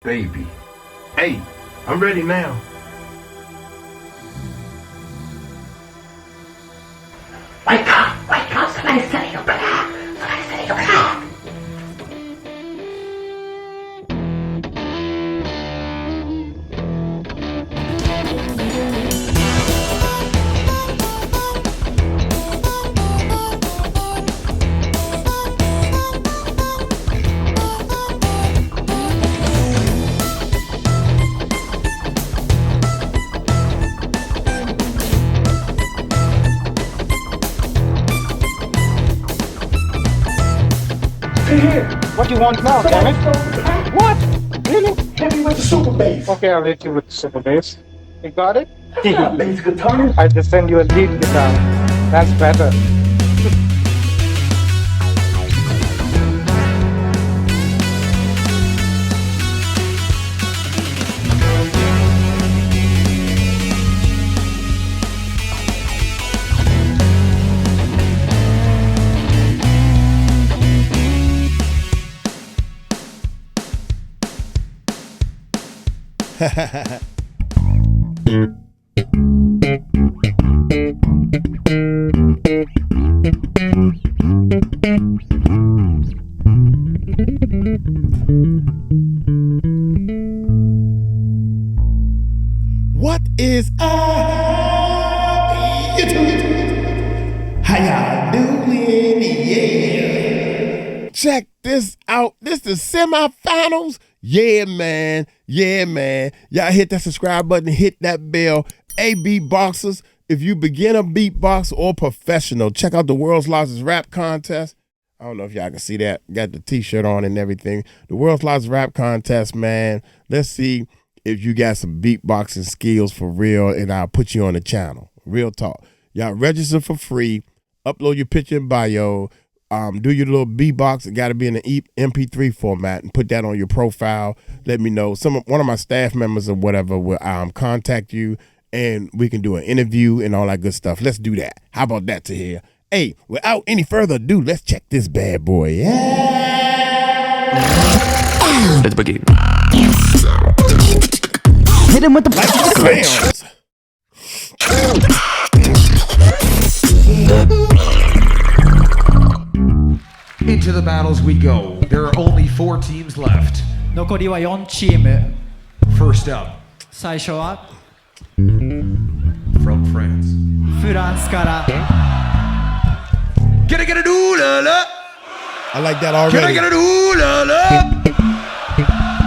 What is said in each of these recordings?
baby. Hey, I'm ready now. Wake up, somebody's setting your block. Somebody's setting your block. What do you want now, damn it? What? Really? Hit me with the super bass. Okay, I'll hit you with the super bass. You got it? Yeah, bass guitar. I just send you a lead guitar. That's better. What is up? How y'all doing? Yeah. Check this out. This is semifinals. Yeah, man. Yeah, man. Y'all hit that subscribe button, hit that bell. Hey, beatboxers, if you beginner beatbox or professional, check out the World's Largest Rap Contest. I don't know if y'all can see that. Got the t-shirt on and everything. The World's Largest Rap Contest, man. Let's see if you got some beatboxing skills for real, and I'll put you on the channel. Real talk. Y'all register for free. Upload your picture and bio. Do your little beatbox. It got to be in the MP3 format and put that on your profile. Let me know. One of my staff members or whatever will contact you, and we can do an interview and all that good stuff. Let's do that. How about that to here? Hey, without any further ado, let's check this bad boy. Yeah. Let's begin. Hit him with the Sounds. Into the battles we go. There are only 4 teams left. 残りは4チーム First up, 最初は from France. フランスから Can I get a ooh la la? I like that Can I already. get a ooh la la?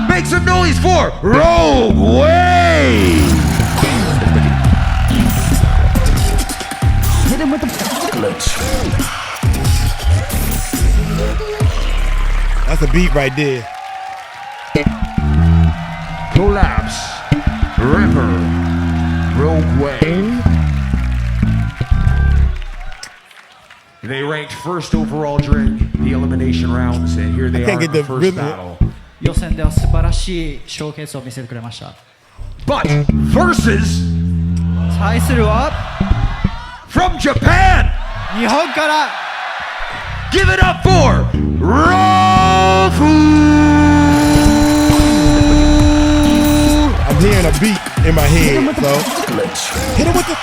Make some noise for Rogue Wave! Hit him with the That's a beat right there. Collapse, Ripper, Rogue Wave. They ranked first overall during the elimination rounds, and here they I can't are get in the the first rhythm. battle. 予選では素晴らしいショーケースを見せてくれました But versus 対するは from Japan, 日本から give it up for ROFU! I'm hearing a beat in my head, so hit it with the.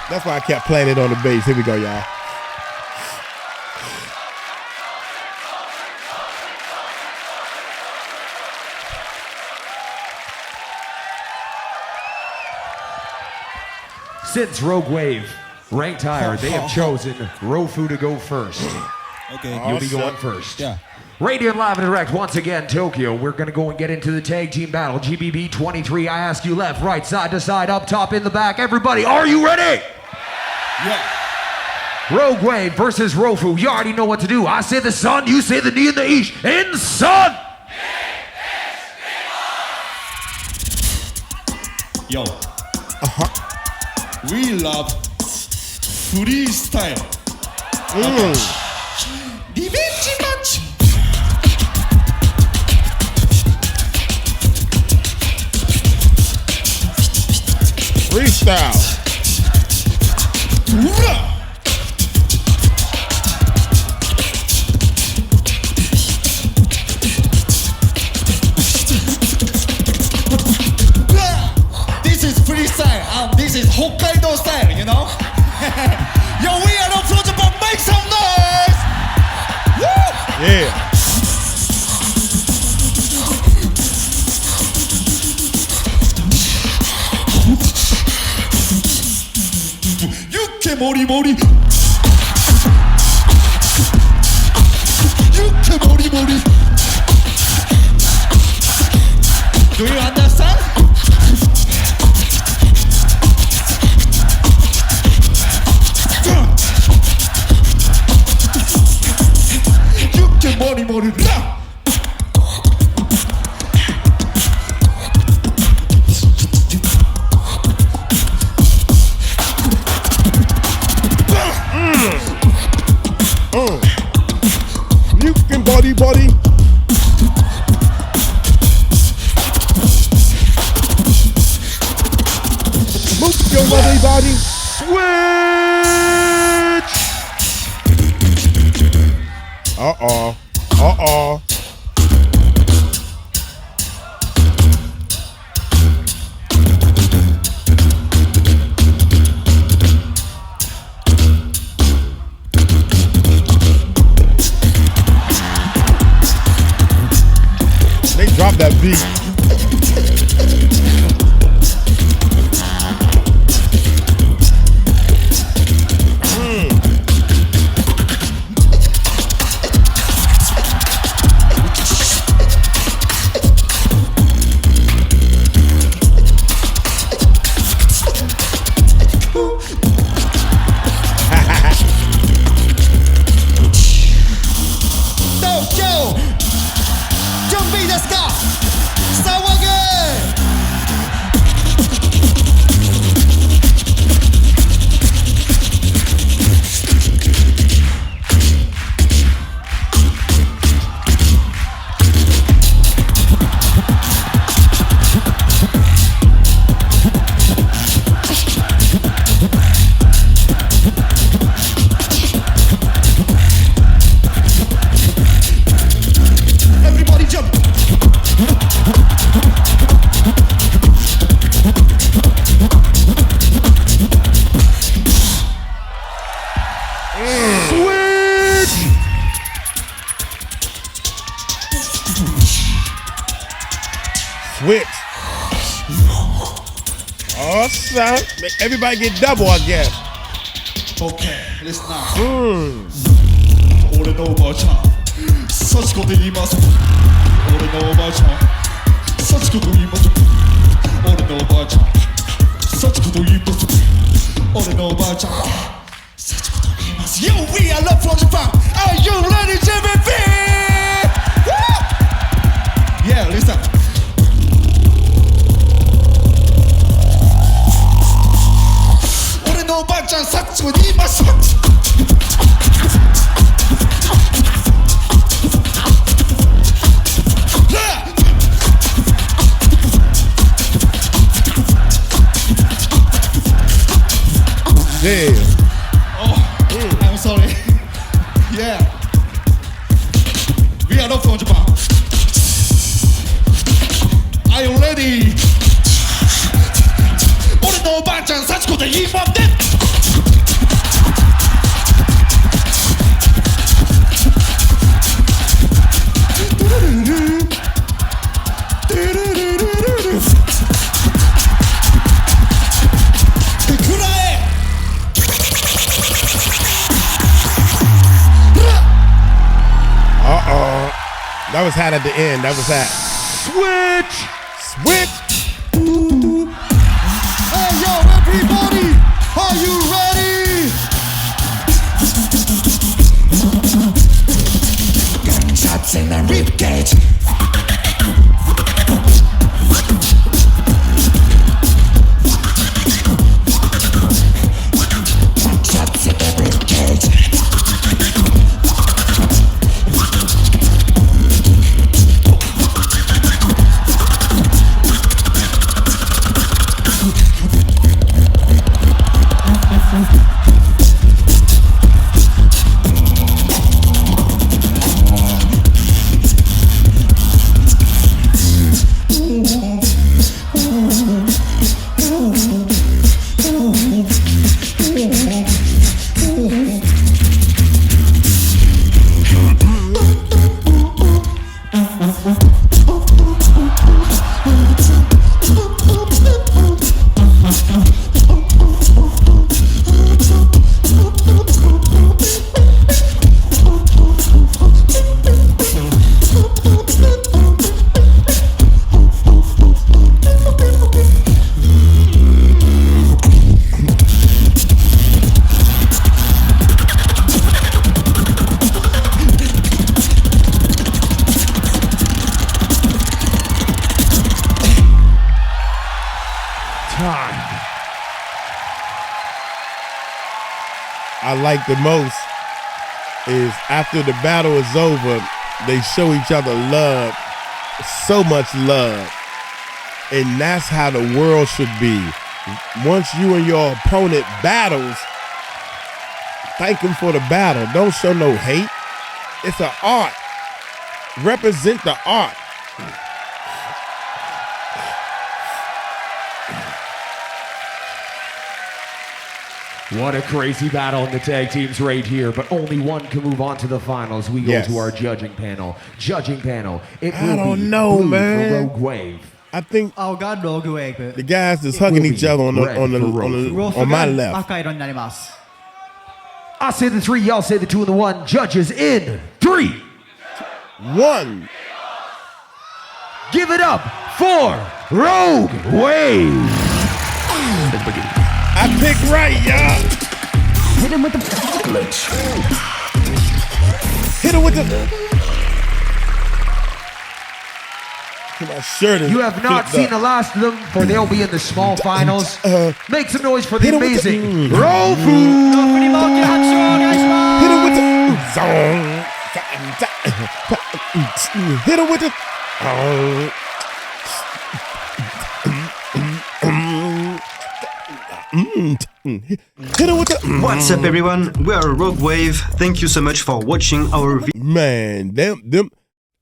That's why I kept playing it on the bass. Here we go, y'all. Since Rogue Wave ranked higher, they have chosen ROFU to go first. Okay. You'll be going first. Yeah. Radio live and direct once again, Tokyo. We're going to go and get into the tag team battle. GBB 23. I ask you left, right, side to side, up top, in the back. Everybody, are you ready? Yeah. Rogue Wave versus ROFU. You already know what to do. I say the sun, you say the knee and the ish. In sun! Yo. We love freestyle. Revenge match. Freestyle. freestyle style, you know? Yo, we are the Flow Japan, make some noise! Woo! Yeah. 유쾌 머리머리 유쾌 머리머리 Do you understand? 유쾌 머리머리 라! You can body. Move your lovely body. Switch. Uh-oh. They dropped that beat. Tokyo! 준비 됐을까? 싸워게! Everybody jump! Switch. Oh, son. Make everybody get double, I guess. Okay, listen now. 俺のおばあちゃん幸子と言います俺のおばあちゃん幸子と言います俺のおばあちゃん幸子と言います俺のおばあちゃん幸子と言います Yo, we are love from Japan. Are you ready, JBP? Woo! Yeah, listen.俺のおばあちゃん幸子と言いますDamn. Oh, I'm sorry. Yeah. We are not from Japan. Are you ready? 俺のおばあちゃん幸子と言いますねThat was hot at the end. That was hot. Switch. Hey yo everybody, are you ready? Gunshots in the ribcage. Gunshots in the ribcage. I like the most is after the battle is over, they show each other love, so much love. And that's how the world should be. Once you and your opponent battles, thank him for the battle. Don't show no hate. It's an art. Represent the art. What a crazy battle in the tag teams right here, but only one can move on to the finals. We go to our judging panel. Judging panel. It will I don't be know, blue man. for Rogue Wave. I think 青がログウェーブ the guys that's hugging each other on red for on my left. 赤色になります I say the 3, y'all say the 2 and the 1. Judges in 3. 1. Give it up for Rogue Wave. I picked right, y'all. Hit him with the Hit him with the. My shirt is You have not flipped seen up. the last of them, for they'll be in the small finals. Make some noise for the hit him with the- amazing ROFU. ロフにも大きな拍手をお願いします Hit him with the zone. Hit him with the. Hit him with the. What's up, everyone? We are Rogue Wave. Thank you so much for watching our video. Man, them.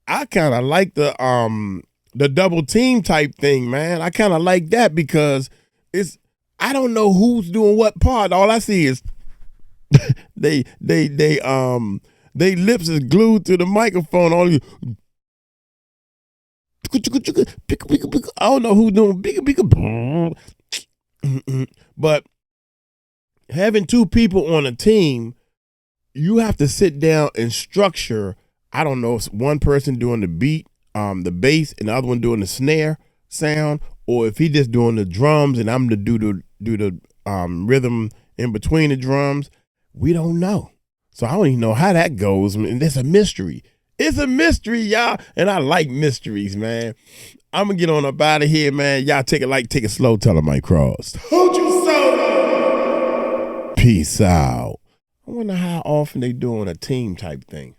I kind of like the double team type thing, man. I kind of like that because it's. I don't know who's doing what part. All I see is they lips is glued to the microphone. All you. I don't know who's doing bigger. But having two people on a team, you have to sit down and structure. I don't know, if one person doing the beat, the bass, and the other one doing the snare sound, or if he just doing the drums and I'm to do the rhythm in between the drums. We don't know. So I don't even know how that goes. And it's a mystery. It's a mystery, y'all. And I like mysteries, man. I'm going to get on up out of here, man. Y'all take it slow. Tell them I crossed. Hold you so. Peace out. I wonder how often they doing a team type thing.